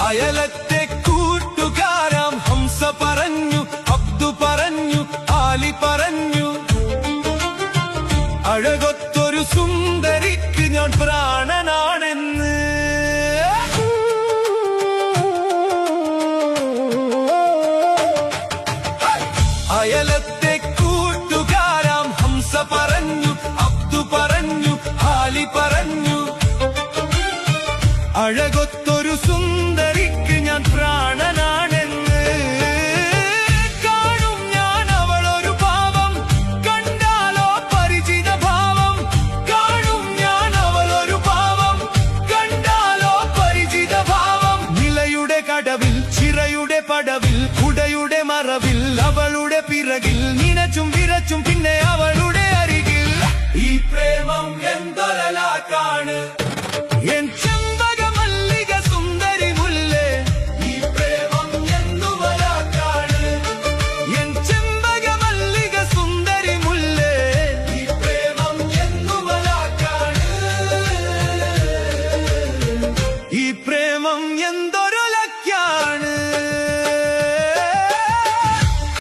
അയലത്തെ കൂട്ടുകാരാം ഹംസ പറഞ്ഞു, അബ്ദു പറഞ്ഞു, ആലി പറഞ്ഞു, അഴകൊത്തൊരു സുന്ദരിക്ക് ഞാൻ പ്രാണനാണെന്ന്. അയലത്തെ കൂട്ടുകാരാം ഹംസ പറഞ്ഞു, അബ്ദു പറഞ്ഞു, ആലി പറഞ്ഞു, അഴകൊത്തൊരു സുന്ദരിക്ക് ഞാൻ പ്രാണനാണെന്ന്. കാണും ഞാൻ അവളൊരു ഭാവം, കണ്ടാലോ പരിചിത ഭാവം. കാണും ഞാൻ അവളൊരു ഭാവം, കണ്ടാലോ പരിചിത ഭാവം. നിലയുടെ കടവിൽ, ചിറയുടെ പടവിൽ, കുടയുടെ മറവിൽ, അവളുടെ പിറകിൽ നിനച്ചും വിരച്ചും പിന്നെ അവളുടെ അരികിൽ. ഈ പ്രേമം എന്തൊരലാക്കാണ് എൻ ചെമ്പകമല്ലിക സുന്ദരി മുല്ലേ. ഈ പ്രേമം എന്തുവലാക്കാണ് എൻ ചെമ്പകമല്ലിക സുന്ദരി മുല്ലേ. ഈ പ്രേമം എന്തുവലാക്കാണ്. ഈ പ്രേമം എന്ത്